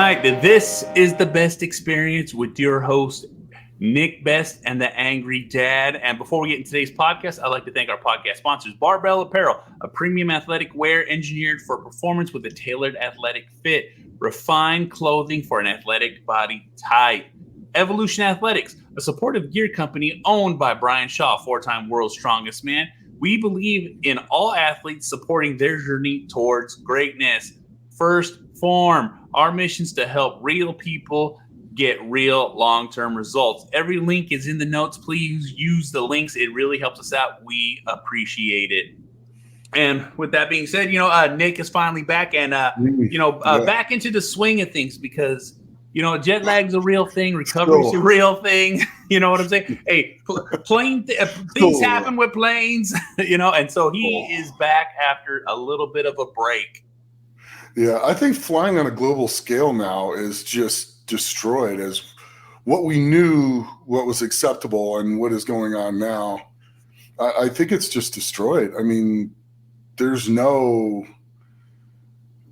right, this is the Best Experience with your host, Nick Best and the Angry Dad. And before we get into today's podcast, I'd like to thank our podcast sponsors, Barbell Apparel, a premium athletic wear engineered for performance with a tailored athletic fit, refined clothing for an athletic body type. Evolution Athletics, a supportive gear company owned by Brian Shaw, four-time world's strongest man. We believe in all athletes supporting their journey towards greatness. First, Porm. Our mission is to help real people get real long-term results. Every link is in the notes. Please use the links. It really helps us out. We appreciate it. And with that being said, Nick is finally back and, back into the swing of things because, jet lag's a real thing. Recovery's a real thing. You know what I'm saying? Hey, things happen with planes, and so he is back after a little bit of a break. Yeah, I think flying on a global scale now is just destroyed as what we knew, what was acceptable and what is going on now. I think it's just destroyed. I mean, there's no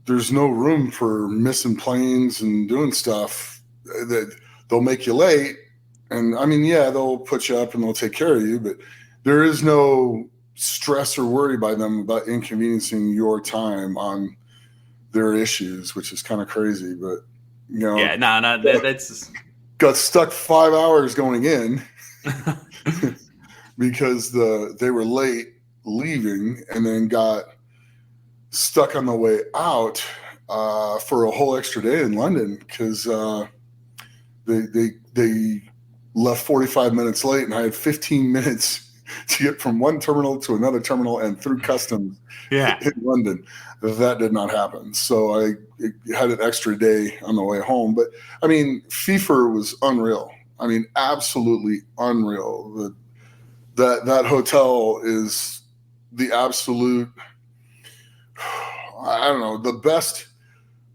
room for missing planes and doing stuff that they'll make you late. And I mean, yeah, they'll put you up and they'll take care of you, but there is no stress or worry by them about inconveniencing your time on their issues, which is kind of crazy, but that's got stuck 5 hours going in because they were late leaving and then got stuck on the way out for a whole extra day in London because they left 45 minutes late and I had 15 minutes to get from one terminal to another terminal and through customs in London. That did not happen. So I had an extra day on the way home. But, I mean, FIFA was unreal. I mean, absolutely unreal. That hotel is the absolute, I don't know, the best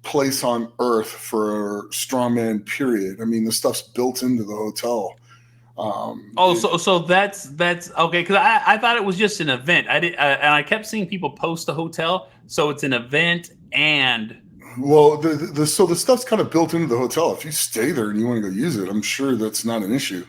place on earth for Strongman, period. I mean, the stuff's built into the hotel. So that's okay. Because I thought it was just an event. And I kept seeing people post the hotel. So it's an event and. Well, the stuff's kind of built into the hotel. If you stay there and you want to go use it, I'm sure that's not an issue.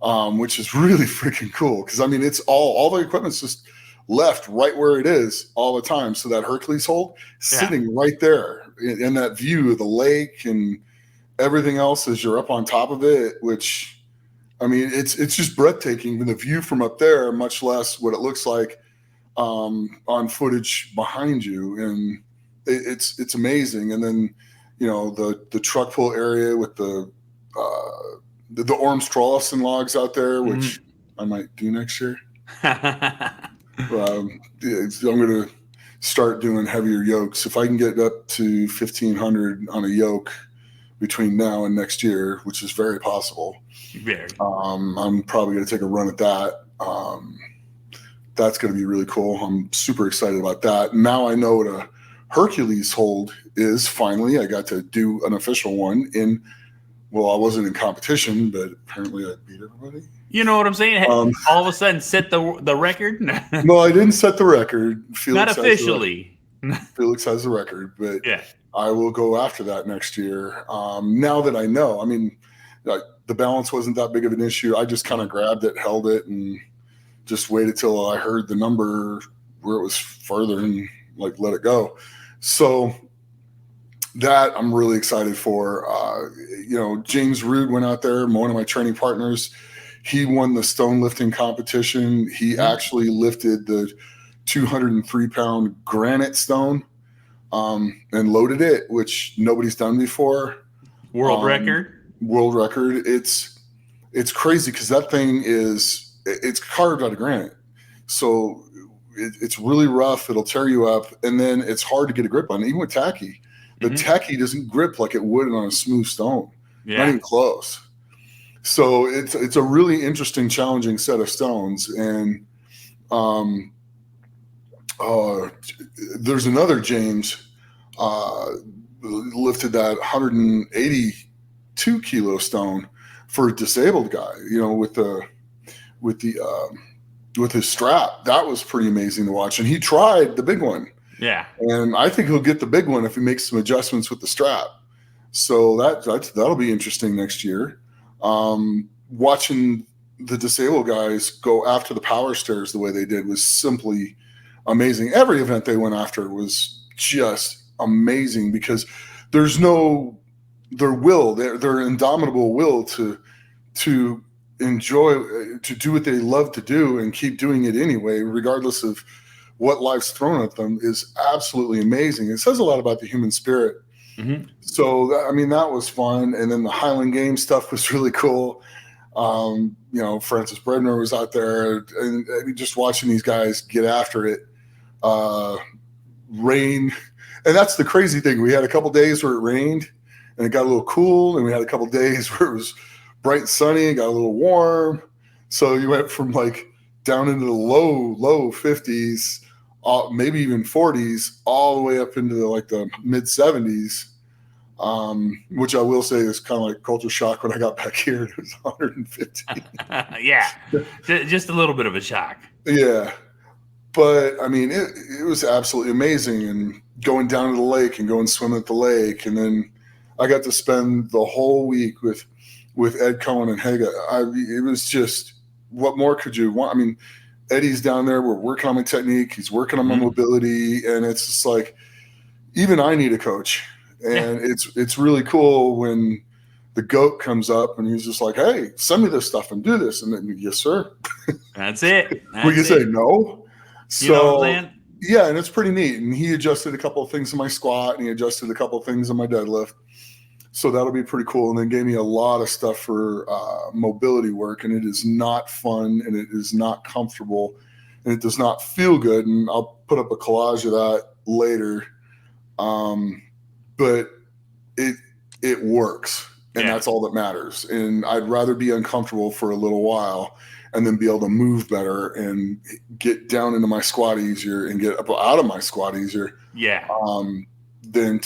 Which is really freaking cool. Because I mean, it's all the equipment's just left right where it is all the time. So that Hercules hold sitting right there in that view of the lake and everything else as you're up on top of it, which. I mean, it's just breathtaking from the view from up there, much less what it looks like on footage behind you, and it's amazing. And then, the truck pull area with the Orm Strolson logs out there, which I might do next year. I'm going to start doing heavier yokes if I can get up to 1,500 on a yoke between now and next year, which is very possible. I'm probably going to take a run at that. That's going to be really cool. I'm super excited about that. Now I know what a Hercules hold is. Finally, I got to do an official one I wasn't in competition, but apparently I beat everybody. You know what I'm saying? All of a sudden set the record? No, I didn't set the record. Felix not officially. Felix has the record, but yeah. I will go after that next year. Now that I know, I mean, the balance wasn't that big of an issue. I just kind of grabbed it, held it, and just waited till I heard the number where it was further and let it go. So that I'm really excited for. James Rood went out there, one of my training partners. He won the stone lifting competition. He actually lifted the 203-pound granite stone. And loaded it, which nobody's done before. World record. It's crazy because that thing it's carved out of granite, so it's really rough. It'll tear you up, and then it's hard to get a grip on. Even with tacky, the tacky doesn't grip like it would on a smooth stone. Not even close. So it's a really interesting, challenging set of stones, and there's another James lifted that 182 kilo stone for a disabled guy, with his strap. That was pretty amazing to watch. And he tried the big one. Yeah. And I think he'll get the big one if he makes some adjustments with the strap. So that'll be interesting next year. Watching the disabled guys go after the power stairs the way they did was simply amazing. Every event they went after was just amazing because there's no their will, their indomitable will to enjoy, to do what they love to do and keep doing it anyway, regardless of what life's thrown at them, is absolutely amazing. It says a lot about the human spirit. Mm-hmm. So that was fun. And then the Highland Games stuff was really cool. Francis Bredner was out there, and just watching these guys get after it. Rain, and that's the crazy thing. We had a couple days where it rained and it got a little cool, and we had a couple days where it was bright and sunny and got a little warm. So you went from like down into the low 50s, maybe even 40s, all the way up into the mid 70s. Which I will say is kind of like culture shock when I got back here. It was 150. Yeah, just a little bit of a shock. Yeah, but I mean, it was absolutely amazing. And going down to the lake and going swimming at the lake, and then I got to spend the whole week with Ed Cohen and Haga. It was just, what more could you want? I mean, Eddie's down there. We're working on my technique. He's working on my mobility, and it's just like, even I need a coach. And it's really cool when the GOAT comes up and he's just like, hey, send me this stuff and do this. And then, yes, sir. That's it. We can say no. So, you know what I'm saying? Yeah, and it's pretty neat. And he adjusted a couple of things in my squat, and he adjusted a couple of things in my deadlift. So that'll be pretty cool. And then gave me a lot of stuff for mobility work. And it is not fun, and it is not comfortable, and it does not feel good. And I'll put up a collage of that later. But it works, and that's all that matters. And I'd rather be uncomfortable for a little while and then be able to move better and get down into my squat easier and get up out of my squat easier. Yeah. Than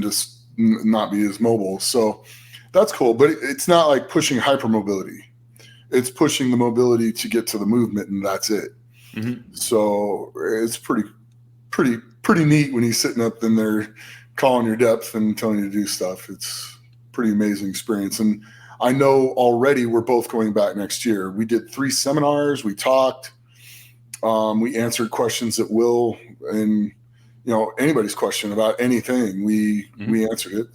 just not be as mobile. So that's cool, but it's not like pushing hypermobility. It's pushing the mobility to get to the movement, and that's it. Mm-hmm. So it's pretty neat when he's sitting up in there calling your depth and telling you to do stuff. It's pretty amazing experience. And I know already we're both going back next year. We did 3 seminars. We talked. We answered questions at will, and anybody's question about anything. We answered it.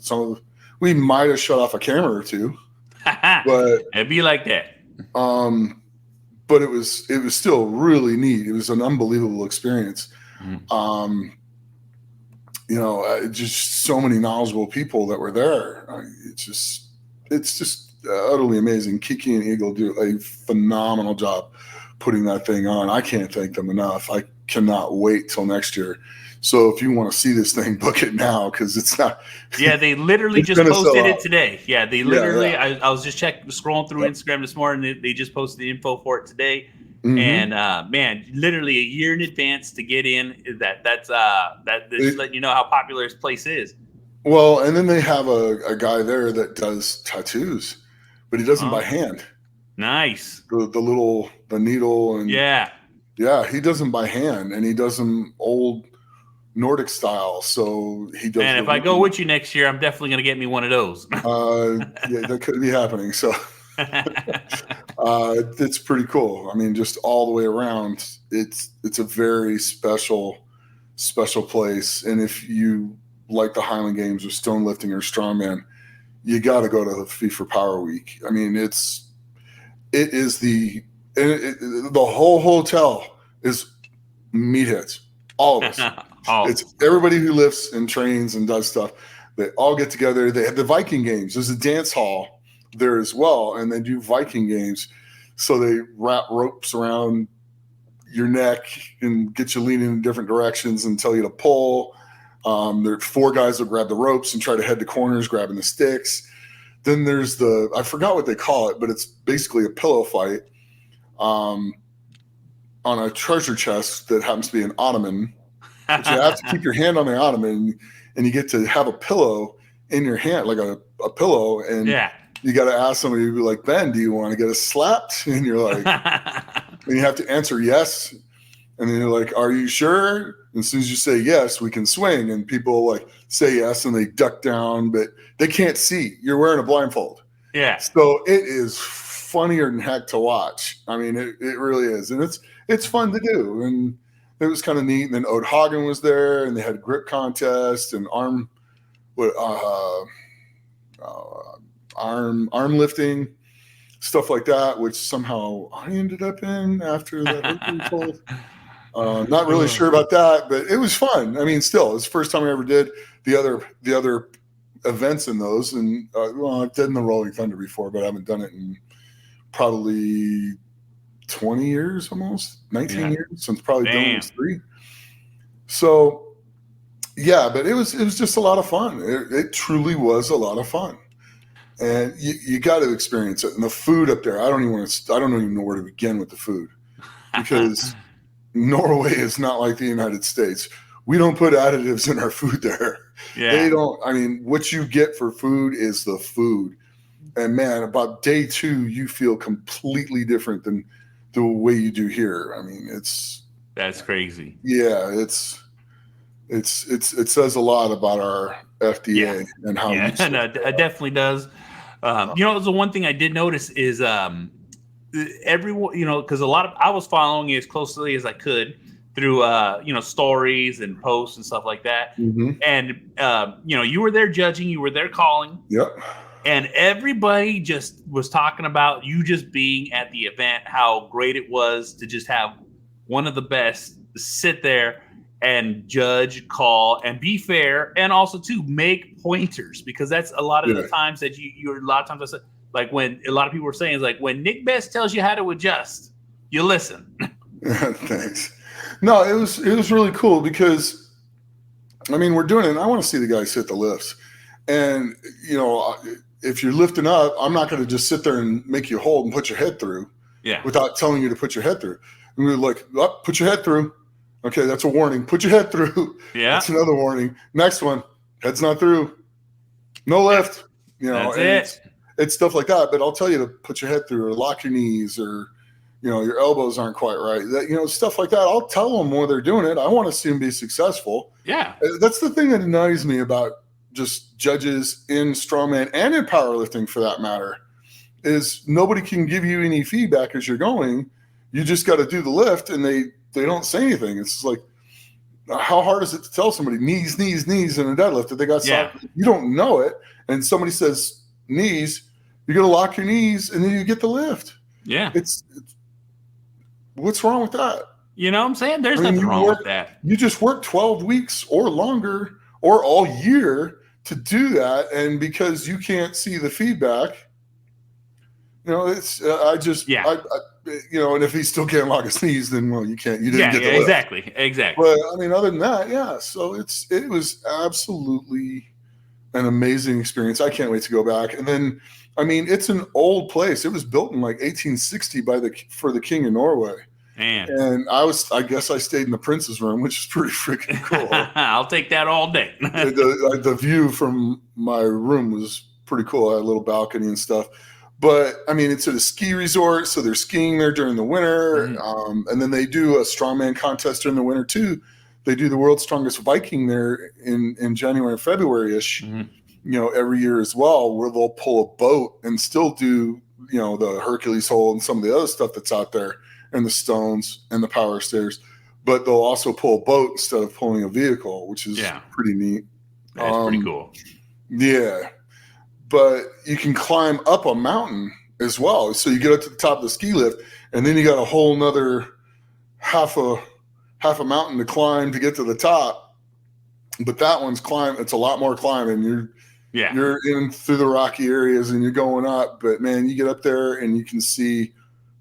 We might have shut off a camera or two, but it'd be like that. But it was still really neat. It was an unbelievable experience. Mm-hmm. Just so many knowledgeable people that were there. It's just utterly amazing. Kiki and Eagle do a phenomenal job putting that thing on. I can't thank them enough. I cannot wait till next year. So if you want to see this thing, book it now, because it's not. Yeah, they literally just posted it today. Yeah, they literally. Yeah. I was just scrolling through Instagram this morning. They just posted the info for it today. Mm-hmm. And man, literally a year in advance to get in. That's letting you know how popular this place is. Well, and then they have a guy there that does tattoos, but he does them by hand. Nice. The needle and yeah, he does them by hand, and he does them old Nordic style. So he does. And if I go with you next year, I'm definitely going to get me one of those. Yeah, that could be happening. So. It's pretty cool. I mean, just all the way around, it's a very special place. And if you like the Highland Games or stone lifting or strongman, you got to go to the FIFA Power Week. I mean, it is the whole hotel is meatheads, all of us. It's everybody who lifts and trains and does stuff. They all get together. They have the Viking Games. There's a dance hall there as well, and they do Viking games. So they wrap ropes around your neck and get you leaning in different directions and tell you to pull. There are 4 guys that grab the ropes and try to head the corners, grabbing the sticks. Then there's I forgot what they call it, but it's basically a pillow fight on a treasure chest that happens to be an ottoman. But you have to keep your hand on the ottoman, and you get to have a pillow in your hand, like a pillow, and you got to ask somebody to be like, Ben, do you want to get us slapped? And you're like, and you have to answer yes. And then you're like, are you sure? And as soon as you say yes, we can swing. And people like say yes and they duck down, but they can't see. You're wearing a blindfold. Yeah. So it is funnier than heck to watch. I mean, it really is. And it's fun to do. And it was kind of neat. And then Ode Hagen was there, and they had grip contest and arm lifting, stuff like that, which somehow I ended up in after that Hercules hold. Not really sure about that, but it was fun. I mean, still, it's the first time I ever did the other events in those. And I've done the Rolling Thunder before, but I haven't done it in probably 20 years, almost 19 years since probably done those 3. So yeah, but it was just a lot of fun. It truly was a lot of fun. And you got to experience it. And the food up there, I don't even know where to begin with the food, because Norway is not like the United States. We don't put additives in our food there. Yeah. They don't. I mean, what you get for food is the food. And man, about day 2, you feel completely different than the way you do here. I mean, that's crazy. Yeah, it says a lot about our FDA and how. Yeah, no, it definitely does. The one thing I did notice is everyone, because I was following it as closely as I could through stories and posts and stuff like that. Mm-hmm. And you were there judging, you were there calling. Yep. And everybody just was talking about you just being at the event, how great it was to just have one of the best sit there and judge, call, and be fair, and also to make pointers, because that's a lot of the times that a lot of times I said, like when a lot of people were saying is like when Nick Best tells you how to adjust, you listen. Thanks. No, it was really cool because I mean we're doing it and I want to see the guys hit the lifts. And if you're lifting up, I'm not going to just sit there and make you hold and put your head through without telling you to put your head through. And we're like, put your head through. Okay, that's a warning. Put your head through. Yeah. That's another warning. Next one, head's not through. No lift. That's it. It's stuff like that. But I'll tell you to put your head through or lock your knees or, your elbows aren't quite right. That, stuff like that. I'll tell them while they're doing it. I want to see them be successful. Yeah. That's the thing that annoys me about just judges in strongman and in powerlifting for that matter, is nobody can give you any feedback as you're going. You just got to do the lift and they don't say anything. It's just like, how hard is it to tell somebody knees in a deadlift that they got soft? You don't know it. And somebody says knees, you're going to lock your knees and then you get the lift. Yeah. It's what's wrong with that? You know what I'm saying? There's nothing wrong with that. You just work 12 weeks or longer or all year to do that. And because you can't see the feedback, it's, and if he still can't lock his knees, then, well, you can't, you didn't get the lift. Exactly. But I mean, other than that, so it was absolutely an amazing experience. I can't wait to go back. And then, I mean, it's an old place. It was built in like 1860 for the King of Norway. Man. And I guess I stayed in the Prince's room, which is pretty freaking cool. I'll take that all day. the view from my room was pretty cool. I had a little balcony and stuff. But, I mean, it's at a ski resort, so they're skiing there during the winter. Mm-hmm. And then they do a strongman contest during the winter, too. They do the World's Strongest Viking there in January and February-ish, every year as well, where they'll pull a boat and still do, the Hercules hold and some of the other stuff that's out there, and the stones and the power stairs. But they'll also pull a boat instead of pulling a vehicle, which is pretty neat. That's pretty cool. Yeah. But you can climb up a mountain as well. So you get up to the top of the ski lift, and then you got a whole nother half a mountain to climb to get to the top. But that one's it's a lot more climbing. You're in through the rocky areas and you're going up. But man, you get up there and you can see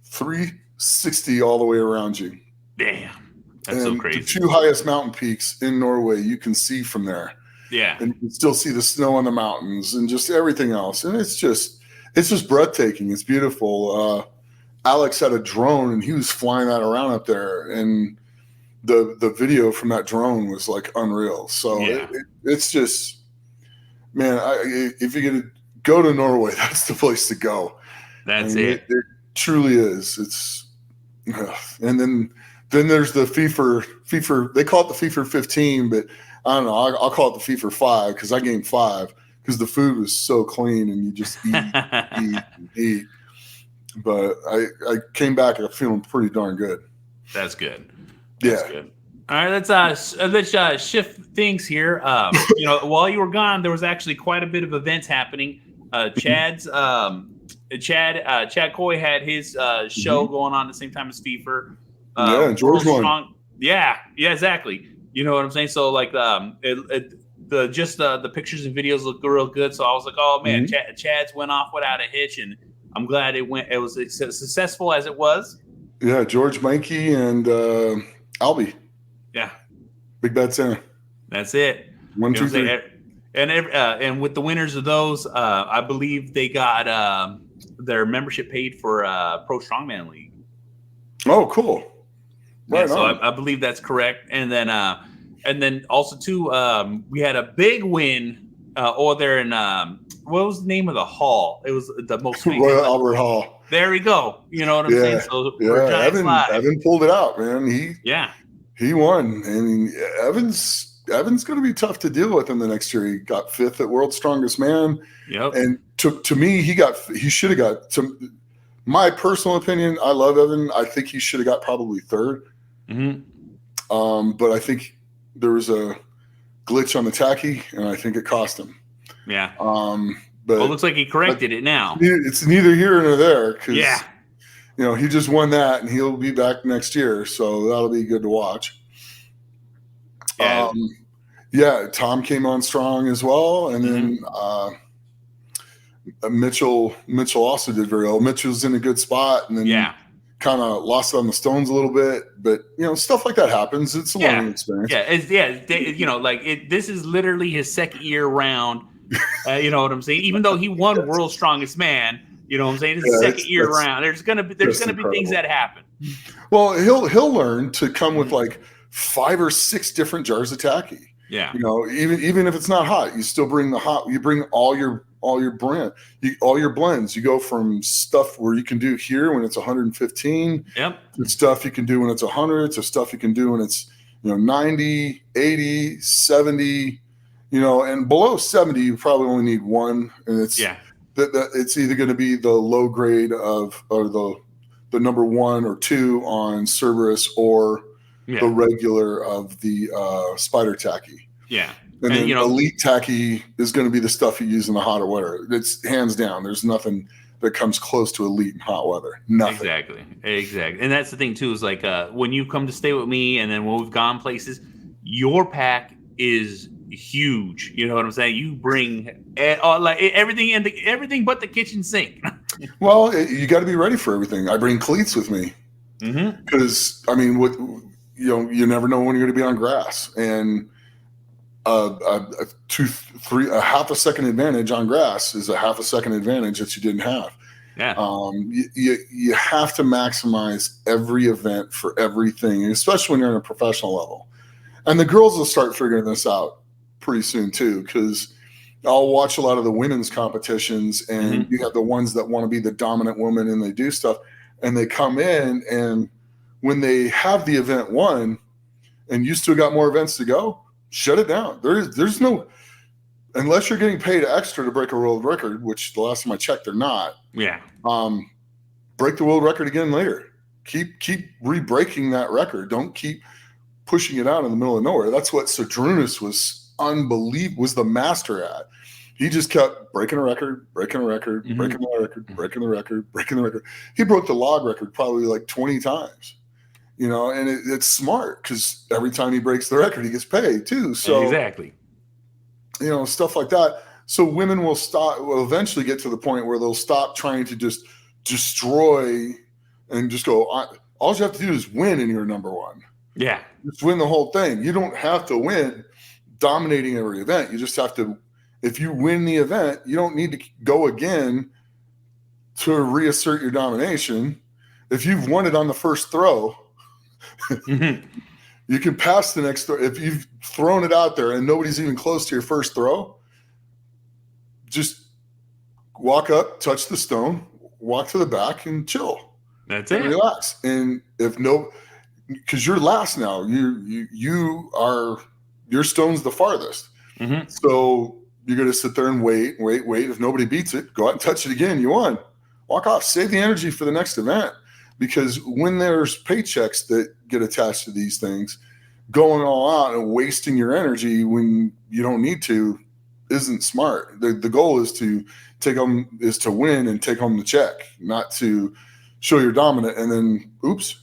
360 all the way around you. Damn. That's so crazy. The 2 highest mountain peaks in Norway you can see from there. Yeah. And you can still see the snow on the mountains and just everything else. And it's just breathtaking. It's beautiful. Alex had a drone and he was flying that around up there. And the video from that drone was like unreal. So it's just, man, if you're going to go to Norway, that's the place to go. That's it. It truly is. And then Then there's the FIFA. They call it the FIFA 15, but I don't know. I'll call it the FIFA 5 because I gained 5 because the food was so clean and you just eat, eat, and eat. But I came back feeling pretty darn good. That's good. That's good. All right, let's shift things here. While you were gone, there was actually quite a bit of events happening. Chad Coy had his show going on at the same time as FIFA. George won. Yeah, exactly. You know what I'm saying? So like the pictures and videos look real good. So I was like, oh man, Chad's went off without a hitch, and I'm glad it was as successful as it was. Yeah, George, Mikey, and Albie. Yeah, Big Bad Santa. That's it. 1, 2, 3. And with the winners of those, I believe they got their membership paid for Pro Strongman League. Oh, cool! Right. So I believe that's correct. And then also too, we had a big win over there in what was the name of the hall? It was the most famous Royal Albert Hall. There we go. You know what I'm saying? So Evan pulled it out, man. He won. And Evan's going to be tough to deal with in the next year. He got 5th at World's Strongest Man. Yep. And to me, he should have got, to my personal opinion, I love Evan. I think he should have got probably 3rd. Mm-hmm. But I think there was a glitch on the tacky, and I think it cost him. Yeah. But it looks like he corrected it now. It's neither here nor there because he just won that, and he'll be back next year, so that'll be good to watch. Yeah. Tom came on strong as well, and then Mitchell also did very well. Mitchell's in a good spot, and then kind of lost it on the stones a little bit, but stuff like that happens. It's a learning experience. This is literally his second year round. You know what I'm saying? Even though he won World's Strongest Man, you know what I'm saying? It's second year round. There's gonna be things that happen. Well, he'll learn to come with like 5 or 6 different jars of tacky. Yeah. Even if it's not hot, you still bring the hot. You bring all your all your blends. You go from stuff where you can do here when it's 115. Yep. To stuff you can do when it's 100. To stuff you can do when it's 90, 80, 70. And below 70, you probably only need one, and it's it's either going to be the low grade or the number 1 or 2 on Cerberus or the regular of the spider tacky. Yeah. And then elite tacky is going to be the stuff you use in the hot or weather. It's hands down. There's nothing that comes close to elite in hot weather. Nothing. Exactly. And that's the thing too, is like when you come to stay with me, and then when we've gone places, your pack is huge. You know what I'm saying? You bring everything but the kitchen sink. Well, you got to be ready for everything. I bring cleats with me because you never know when you're going to be on grass, and a half a second advantage on grass is a half a second advantage that you didn't have. Yeah. You have to maximize every event for everything, especially when you're on a professional level. And the girls will start figuring this out pretty soon too, because I'll watch a lot of the women's competitions, and you have the ones that want to be the dominant woman, and they do stuff, and they come in, and when they have the event won and you still got more events to go, shut it down. There's no, unless you're getting paid extra to break a world record, which the last time I checked, they're not. Yeah. Break the world record again later. Keep re-breaking that record. Don't keep pushing it out in the middle of nowhere. That's what Sadrunas was the master at. He just kept breaking a record, breaking the record. He broke the log record probably like 20 times. And it's smart because every time he breaks the record, he gets paid too. So exactly, stuff like that. So women will eventually get to the point where they'll stop trying to just destroy and just go. All you have to do is win, and you're number 1. Yeah, just win the whole thing. You don't have to win dominating every event. You just have to. If you win the event, you don't need to go again to reassert your domination. If you've won it on the first throw. You can pass the next throw. If you've thrown it out there and nobody's even close to your first throw, just walk up, touch the stone, walk to the back, and chill. That's it. Relax. And because you're last now. Your stone's the farthest. Mm-hmm. So you're going to sit there and wait. If nobody beats it, go out and touch it again. You won. Walk off. Save the energy for the next event. Because when there's paychecks that get attached to these things, going all out and wasting your energy when you don't need to isn't smart. The goal is to win and take home the check, not to show you're dominant and then oops.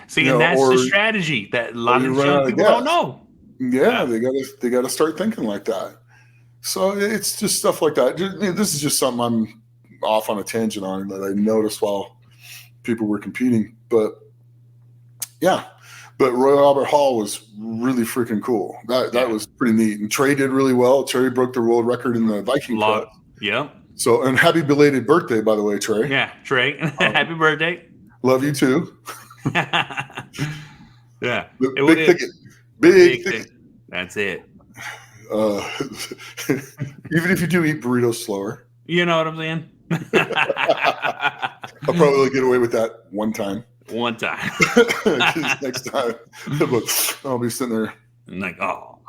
See, and that's the strategy that a lot of young people don't know. Yeah, they gotta start thinking like that. So it's just stuff like that. This is just something I'm off on a tangent on that I noticed while people were competing. But yeah, but Royal Albert Hall was really freaking cool. That was pretty neat. And Trey did really well. Trey broke the world record in the Viking Cup. Yep. So, and happy belated birthday, by the way, Trey. Yeah, Trey. Happy birthday. Love you too. Yeah. Big ticket. Big ticket. That's it. Even if you do eat burritos slower. You know what I'm saying? I'll probably get away with that one time. Next time, I'll be sitting there. Like, oh.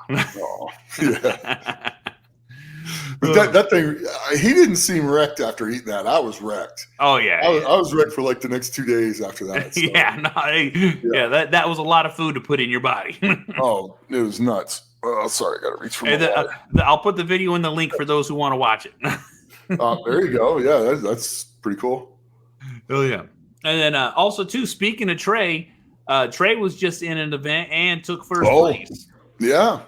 Yeah. But that thing, he didn't seem wrecked after eating that. I was wrecked. Oh, yeah. I was wrecked for like the next 2 days after that. So. That was a lot of food to put in your body. Oh, it was nuts. Oh, sorry, I got to reach for my I'll put the video in the link for those who want to watch it. There you go. Yeah, that's pretty cool. Oh, yeah. And then also, too, speaking of Trey, Trey was just in an event and took first place. Yeah.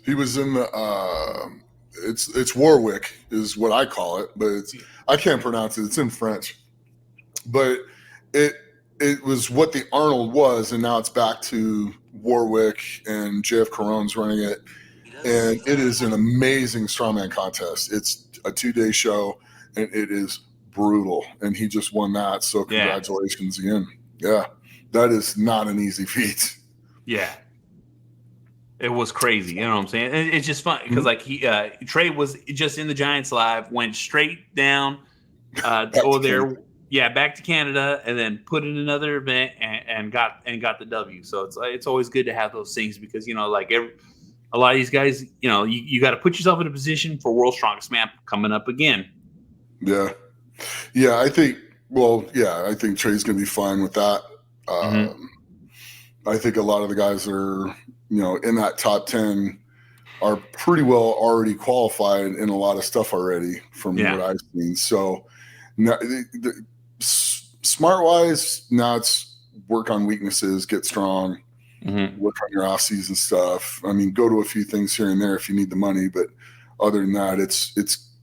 He was in the it's Warwick is what I call it, but I can't pronounce it. It's in French. But it was what the Arnold was, and now it's back to Warwick, and JF Caron's running it. And it is an amazing strongman contest. It's a 2-day show, and it is brutal. And he just won that. So congratulations again. Yeah. That is not an easy feat. Yeah. It was crazy. You know what I'm saying? And it's just fun because Trey was just in the Giants Live, went straight down, go there. Yeah, back to Canada, and then put in another event and got the W. So it's always good to have those things because a lot of these guys, you got to put yourself in a position for World's Strongest Man coming up again. Yeah, I think Trey's gonna be fine with that. I think a lot of the guys that are in that top 10 are pretty well already qualified in a lot of stuff already from what I've seen. So now, smart wise, now it's work on weaknesses, get strong, work on your off season stuff. I mean, go to a few things here and there if you need the money, but other than that, it's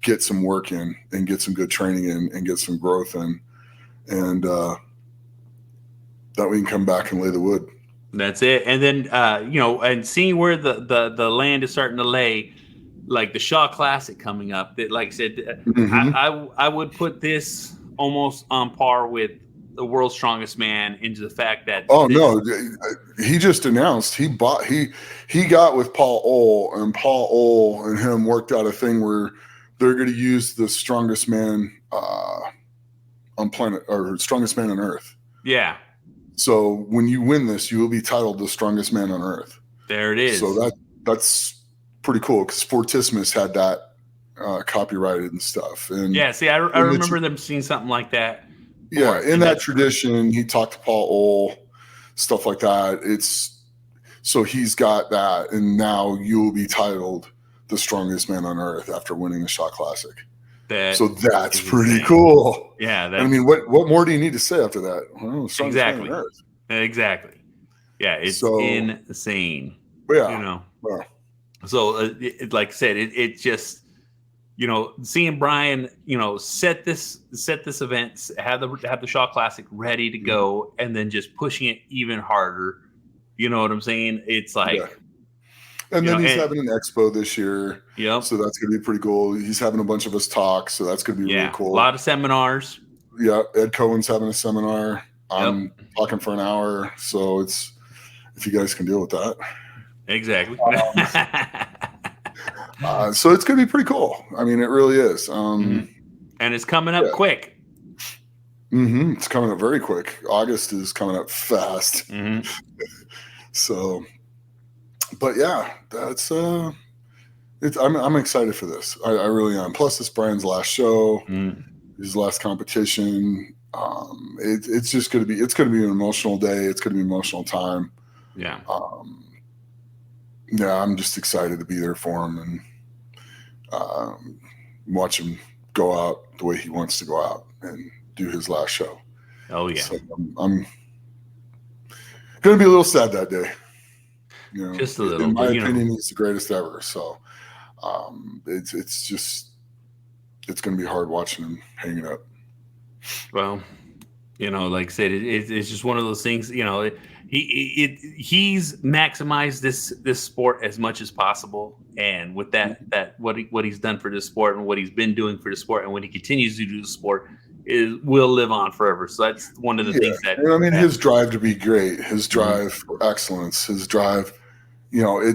get some work in and get some good training in and get some growth in, and that we can come back and lay the wood. That's it. And then and seeing where the land is starting to lay, like the Shaw Classic coming up, that, like I said, I would put this almost on par with the World's Strongest Man into the fact that he just announced he got with Paul Ohl, and Paul Ohl and him worked out a thing where they're going to use the strongest man on planet, or strongest man on Earth. Yeah. So when you win this, you will be titled the strongest man on Earth. There it is. So that's pretty cool because Fortissimus had that copyrighted and stuff. And I remember them seeing something like that. Yeah, in that tradition, he talked to Paul Ohl, stuff like that. So he's got that, and now you will be titled the strongest man on Earth after winning the Shaw Classic. So that's pretty cool. Yeah. I mean, what more do you need to say after that? Well, exactly. Exactly. Yeah, it's insane. Yeah. So, like I said, it just, seeing Brian, set this event, have the Shaw Classic ready to go, and then just pushing it even harder. You know what I'm saying? It's like. Yeah. And then he's having an expo this year. Yep. So that's going to be pretty cool. He's having a bunch of us talk. So that's going to be really cool. A lot of seminars. Yeah. Ed Cohen's having a seminar. I'm talking for an hour. So if you guys can deal with that. Exactly. So it's going to be pretty cool. I mean, it really is. And it's coming up quick. It's coming up very quick. August is coming up fast. Mm-hmm. So, but yeah, that's I'm excited for this. I really am. Plus, it's Brian's last show, his last competition. It's just going to be an emotional day. It's going to be an emotional time. Yeah. Yeah, I'm just excited to be there for him and watch him go out the way he wants to go out and do his last show. Oh yeah. So I'm going to be a little sad that day. You know, just a little. In my opinion, he's the greatest ever. So it's going to be hard watching him hanging up. Well, like I said, it's just one of those things. He's maximized this sport as much as possible, and with that what he's done for this sport and what he's been doing for the sport, and when he continues to do the sport, will live on forever. So that's one of the things that his drive to be great, his drive for excellence, his drive. You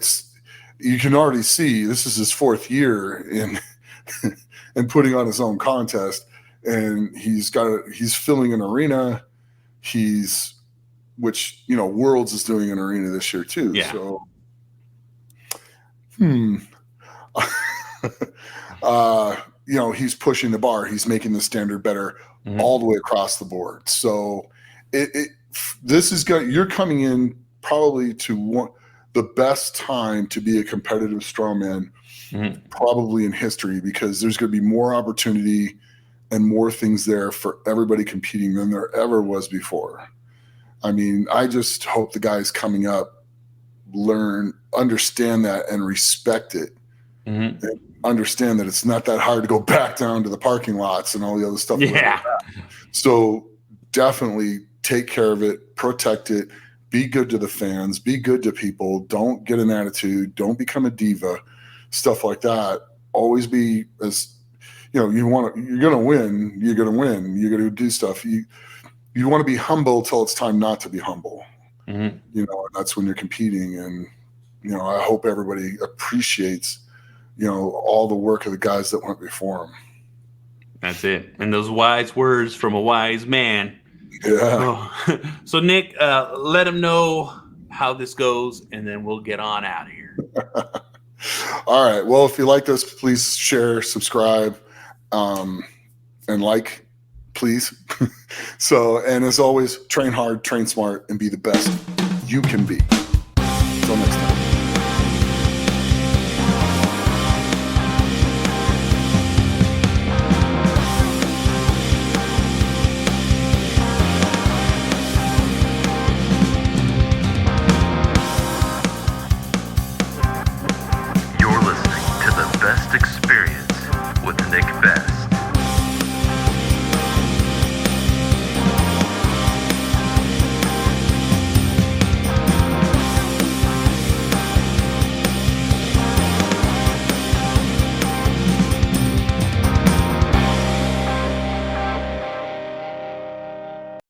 can already see this is his 4th year in putting on his own contest, and he's filling an arena. Which Worlds is doing an arena this year too. Yeah. So, he's pushing the bar. He's making the standard better all the way across the board. So, you're coming in probably to the best time to be a competitive strongman, probably in history, because there's going to be more opportunity and more things there for everybody competing than there ever was before. I mean, I just hope the guys coming up understand that and respect it. And understand that it's not that hard to go back down to the parking lots and all the other stuff. Yeah. So definitely take care of it, protect it, be good to the fans, be good to people. Don't get an attitude. Don't become a diva, stuff like that. Always be you're going to win. You're going to win. You're going to do stuff. You want to be humble till it's time not to be humble. And that's when you're competing. And, I hope everybody appreciates, all the work of the guys that went before them. That's it. And those wise words from a wise man. Yeah. So Nick, let them know how this goes, and then we'll get on out of here. All right. Well, if you like this, please share, subscribe, and like, please. So, and as always, train hard, train smart, and be the best you can be.